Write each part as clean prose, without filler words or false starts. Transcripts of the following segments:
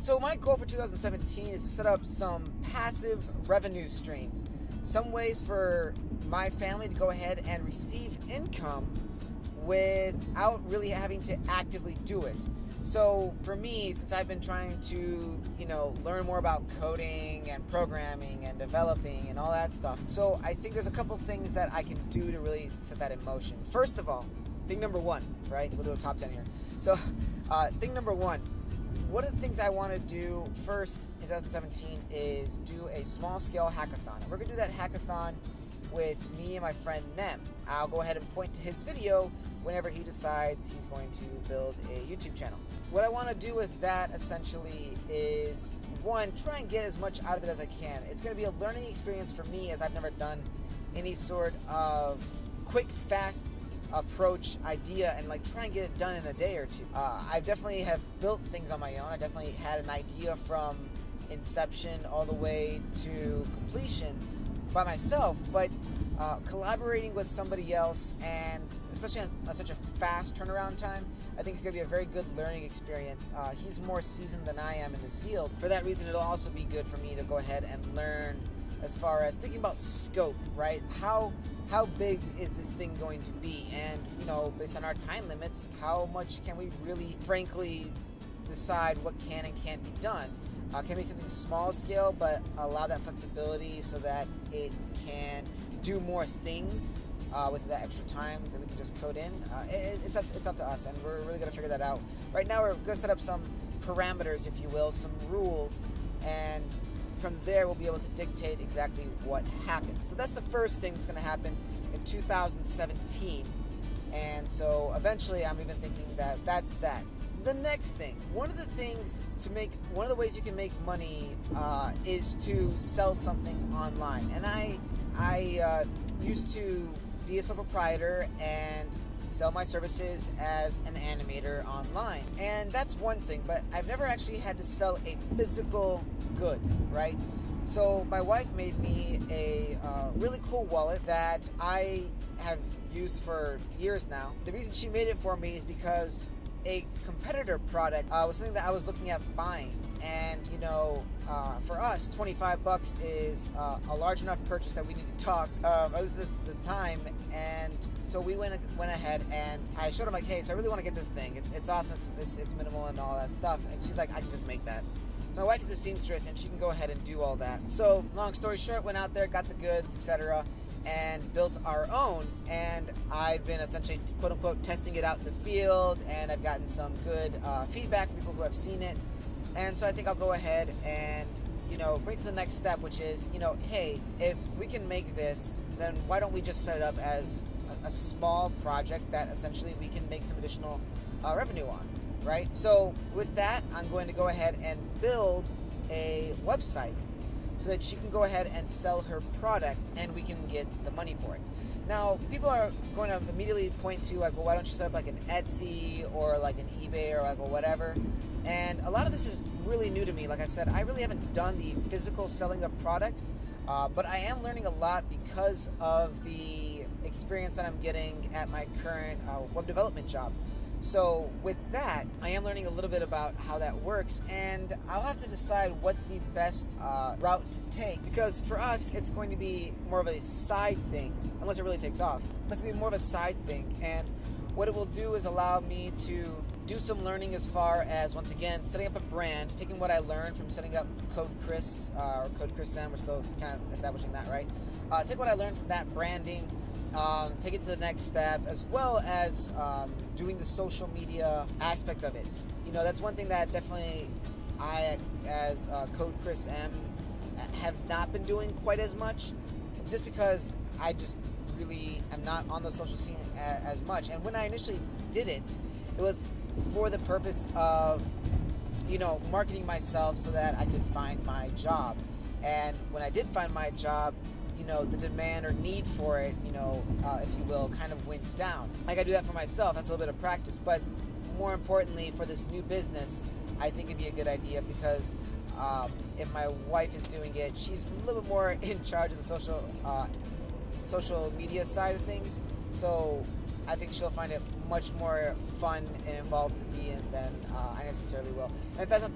So my goal for 2017 is to set up some passive revenue streams, some ways for my family to go ahead and receive income without really having to actively do it. So for me, since I've been trying to, learn more about coding and programming and developing and all that stuff, so I think there's a couple things that I can do to really set that in motion. First of all, thing number one, right? We'll do a top 10 here. So thing number one, one of the things I want to do first in 2017 is do a small scale hackathon. And we're going to do that hackathon with me and my friend Nem. I'll go ahead and point to his video whenever he decides he's going to build a YouTube channel. What I want to do with that essentially is, one, try and get as much out of it as I can. It's going to be a learning experience for me, as I've never done any sort of quick, fast approach idea and try and get it done in a day or two. I definitely have built things on my own. I definitely had an idea from inception all the way to completion by myself, but collaborating with somebody else, and especially on such a fast turnaround time, I think it's going to be a very good learning experience. He's more seasoned than I am in this field. For that reason, it'll also be good for me to go ahead and learn as far as thinking about scope, right? How big is this thing going to be? And, based on our time limits, how much can we really, frankly, decide what can and can't be done? Can be something small scale, but allow that flexibility so that it can do more things with that extra time that we can just code in. It's up to us, and we're really going to figure that out. Right now, we're going to set up some parameters, if you will, some rules, and from there we'll be able to dictate exactly what happens. So that's the first thing that's going to happen in 2017. And so eventually I'm even thinking that that's that. The next thing, one of the ways you can make money is to sell something online. And I used to be a sole proprietor and sell my services as an animator online. And that's one thing, but I've never actually had to sell a physical good, right? So my wife made me a really cool wallet that I have used for years now. The reason she made it for me is because a competitor product was something that I was looking at buying, and for us, $25 is a large enough purchase that we need to talk. At least the time, and so we went ahead, and I showed her hey, so I really want to get this thing. It's awesome. It's minimal and all that stuff, and she's like, I can just make that. So my wife is a seamstress, and she can go ahead and do all that. So long story short, went out there, got the goods, etc., and built our own. And I've been essentially, quote unquote, testing it out in the field, and I've gotten some good feedback from people who have seen it. And so I think I'll go ahead and bring to the next step, which is hey, if we can make this, then why don't we just set it up as a small project that essentially we can make some additional revenue on, right? So with that, I'm going to go ahead and build a website so that she can go ahead and sell her product, and we can get the money for it. Now, people are going to immediately point to well, why don't you set up an Etsy or an eBay or whatever? And a lot of this is really new to me. Like I said, I really haven't done the physical selling of products, but I am learning a lot because of the experience that I'm getting at my current web development job. So with that, I am learning a little bit about how that works, and I'll have to decide what's the best route to take, because for us, it's going to be more of a side thing, unless it really takes off. It's going to be more of a side thing, and what it will do is allow me to do some learning as far as, once again, setting up a brand, taking what I learned from setting up Code Chris, or Code Chris M, we're still kind of establishing that, right? Take what I learned from that branding, take it to the next step, as well as doing the social media aspect of it. That's one thing that definitely I, as Code Chris M, have not been doing quite as much, just because I just really am not on the social scene as much. And when I initially did it, it was for the purpose of, marketing myself so that I could find my job. And when I did find my job, the demand or need for it, if you will, kind of went down. I do that for myself. That's a little bit of practice. But more importantly, for this new business, I think it'd be a good idea, because if my wife is doing it, she's a little bit more in charge of the social media side of things. So I think she'll find it much more fun and involved to be in than I necessarily will. And if that's not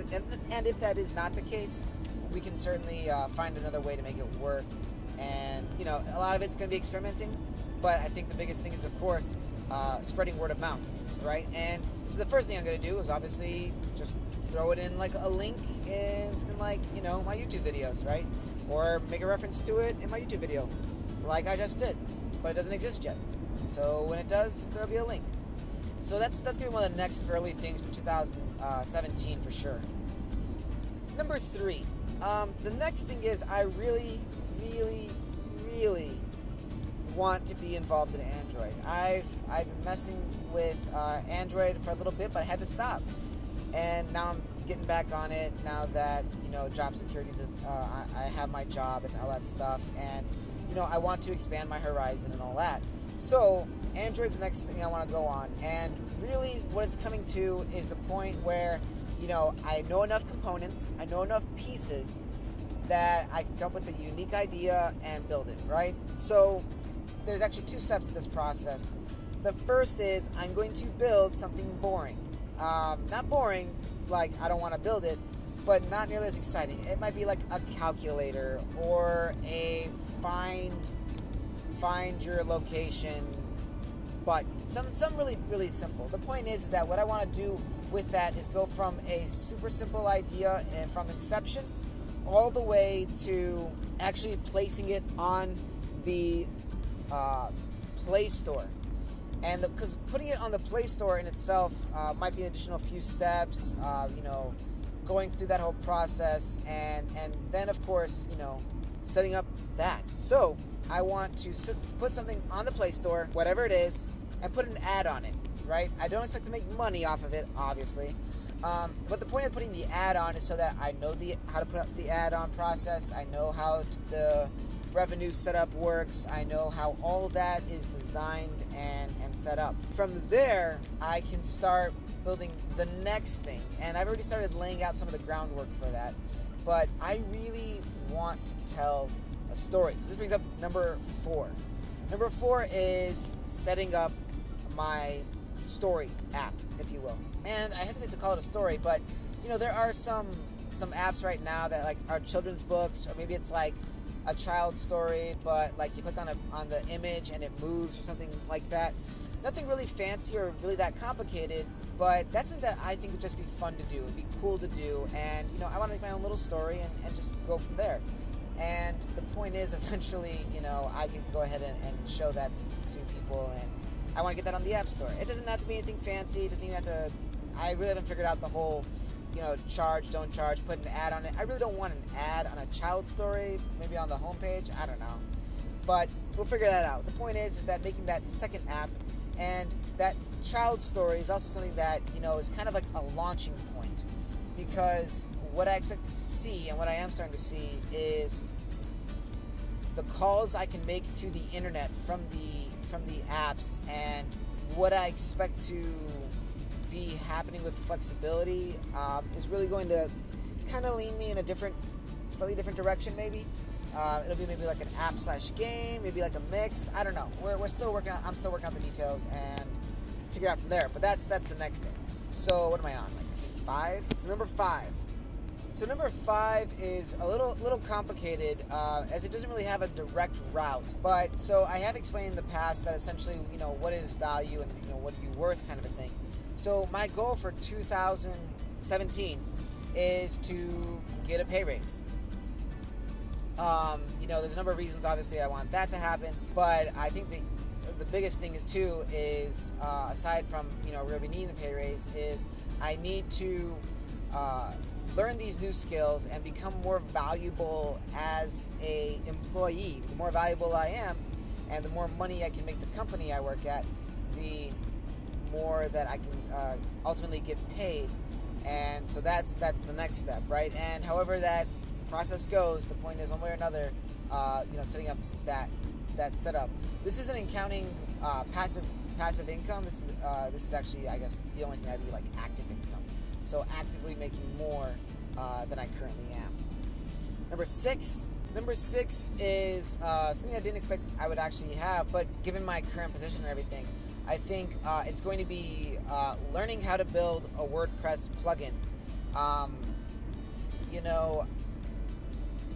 and if that is not the case, we can certainly find another way to make it work. And a lot of it's going to be experimenting, but I think the biggest thing is, of course, spreading word of mouth, right? And so the first thing I'm going to do is obviously just throw it in like a link in like my YouTube videos, right? Or make a reference to it in my YouTube video, like I just did, but it doesn't exist yet. So when it does, there'll be a link. So that's going to be one of the next early things for 2017 for sure. Number 3, the next thing is I really want to be involved in Android. I've been messing with Android for a little bit, but I had to stop. And now I'm getting back on it now that job security is I have my job and all that stuff, and I want to expand my horizon and all that. So Android's the next thing I want to go on, and really what it's coming to is the point where I know enough components, I know enough pieces that I can come up with a unique idea and build it, right? So there's actually 2 steps to this process. The first is I'm going to build something boring. Not boring, like I don't want to build it, but not nearly as exciting. It might be like a calculator or a find your location button. Some really simple. The point is that what I want to do with that is go from a super simple idea and from inception all the way to actually placing it on the Play Store. And because putting it on the Play Store in itself might be an additional few steps, going through that whole process, and then of course, setting up that. So I want to put something on the Play Store, whatever it is, and put an ad on it, right? I don't expect to make money off of it, obviously. But the point of putting the ad on is so that I know how to put up the ad on process. I know how the revenue setup works. I know how all that is designed and set up. From there, I can start building the next thing. And I've already started laying out some of the groundwork for that. But I really want to tell a story. So this brings up number 4. Number 4 is setting up my story app, if you will. And I hesitate to call it a story, but there are some apps right now that like are children's books, or maybe it's like a child's story, but like you click on the image and it moves or something like that. Nothing really fancy or really that complicated, but that's something that I think would just be fun to do. It'd be cool to do, and I want to make my own little story and just go from there. And the point is, eventually, I can go ahead and show that to people, and I want to get that on the App Store. It doesn't have to be anything fancy. It doesn't even have to. I really haven't figured out the whole, charge, don't charge, put an ad on it. I really don't want an ad on a child story, maybe on the homepage. I don't know. But we'll figure that out. The point is that making that second app and that child story is also something that, is kind of like a launching point. Because what I expect to see and what I am starting to see is the calls I can make to the internet from the apps, and what I expect to be happening with flexibility is really going to kind of lean me in a slightly different direction. Maybe it'll be maybe like an app/game, maybe like a mix. I don't know. I'm still working out the details and figure out from there. But that's the next thing. So what am I on? Like 5? So number 5. So number 5 is a little complicated, as it doesn't really have a direct route. But so I have explained in the past that essentially, what is value and what are you worth, kind of a thing. So my goal for 2017 is to get a pay raise. There's a number of reasons, obviously, I want that to happen, but I think the biggest thing too is, aside from really needing the pay raise, is I need to learn these new skills and become more valuable as a employee. The more valuable I am, and the more money I can make the company I work at, the more that I can ultimately get paid. And so that's the next step, right? And however that process goes, the point is, one way or another, setting up that setup. This isn't counting passive income. This is actually, I guess, the only thing I'd be like active income. So actively making more than I currently am. Number six is something I didn't expect I would actually have, but given my current position and everything, I think it's going to be learning how to build a WordPress plugin. Um, you know,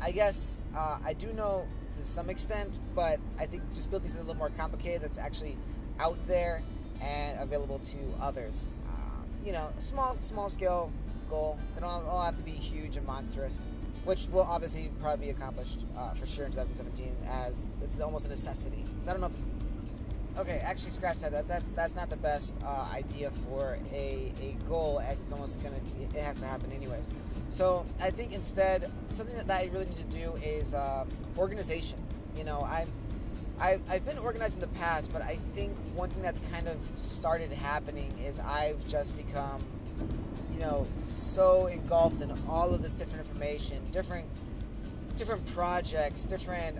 I guess I do know to some extent, but I think just building something a little more complicated that's actually out there and available to others. A small scale goal. They don't all have to be huge and monstrous, which will obviously probably be accomplished for sure in 2017, as it's almost a necessity. So I don't know if okay, actually scratch that. That's not the best idea for a goal, as it has to happen anyways. So I think instead, something that I really need to do is organization. I've been organized in the past, but I think one thing that's kind of started happening is I've just become, so engulfed in all of this different information, different projects, different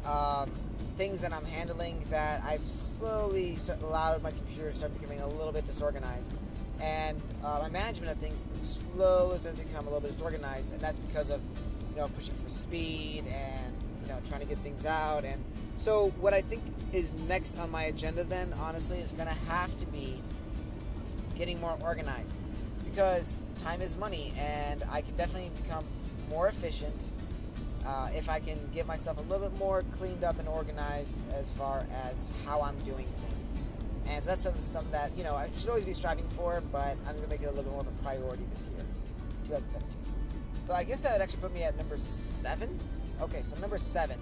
things that I'm handling, that I've slowly allowed my computer to start becoming a little bit disorganized. And my management of things slowly started to become a little bit disorganized, and that's because of, pushing for speed and, trying to get things out. And so what I think is next on my agenda then, honestly, is going to have to be getting more organized, because time is money, and I can definitely become more efficient if I can get myself a little bit more cleaned up and organized as far as how I'm doing things. And so that's something that, I should always be striving for, but I'm going to make it a little bit more of a priority this year, 2017. So I guess that would actually put me at number 7. Okay, so number 7.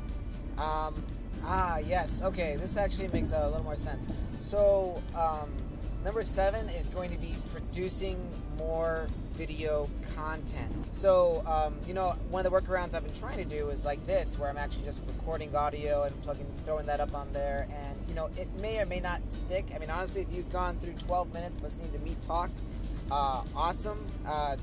Yes. Okay, this actually makes a little more sense. So, number 7 is going to be producing more video content. So, one of the workarounds I've been trying to do is like this, where I'm actually just recording audio and throwing that up on there, and it may or may not stick. I mean, honestly, if you've gone through 12 minutes listening to me talk, awesome.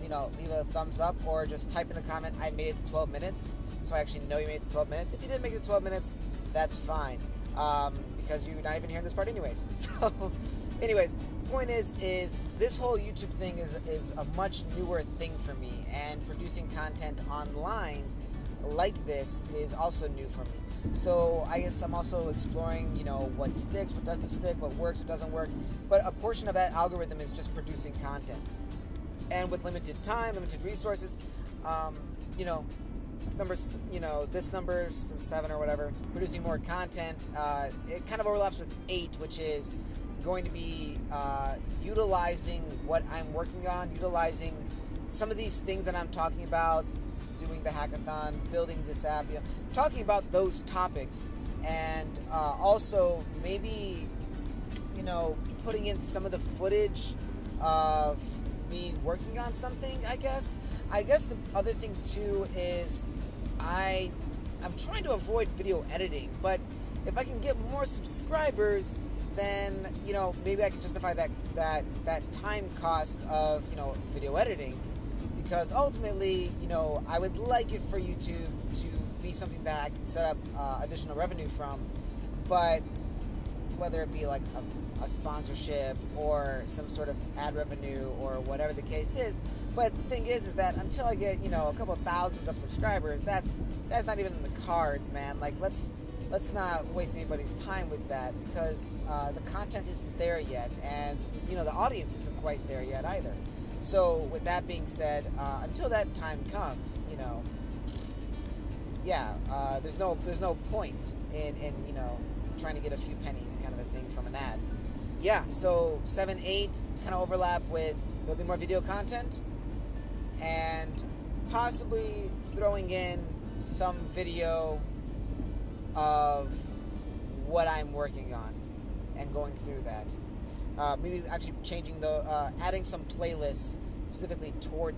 Leave a thumbs up, or just type in the comment, I made it to 12 minutes. So I actually know you made it to 12 minutes. If you didn't make it to 12 minutes, that's fine, because you're not even hearing this part anyways. So, anyways, point is this whole YouTube thing is a much newer thing for me, and producing content online like this is also new for me. So I guess I'm also exploring, what sticks, what doesn't stick, what works, what doesn't work. But a portion of that algorithm is just producing content, and with limited time, limited resources, this number 7 or whatever, producing more content, it kind of overlaps with 8, which is going to be utilizing what I'm working on, utilizing some of these things that I'm talking about, doing the hackathon, building this app, talking about those topics, and also maybe, putting in some of the footage of me working on something, I guess. The other thing too is I'm trying to avoid video editing, but if I can get more subscribers, then maybe I can justify that time cost of video editing, because ultimately I would like it for YouTube to be something that I can set up additional revenue from, but whether it be like a sponsorship or some sort of ad revenue or whatever the case is. But the thing is that until I get a couple of thousands of subscribers, that's not even in the cards, man. Like let's not waste anybody's time with that, because the content isn't there yet, and the audience isn't quite there yet either. So with that being said, until that time comes, there's no point in trying to get a few pennies kind of a thing from an ad. Yeah, so 7, 8 kind of overlap with building more video content, and possibly throwing in some video of what I'm working on and going through that. Maybe actually adding some playlists specifically toward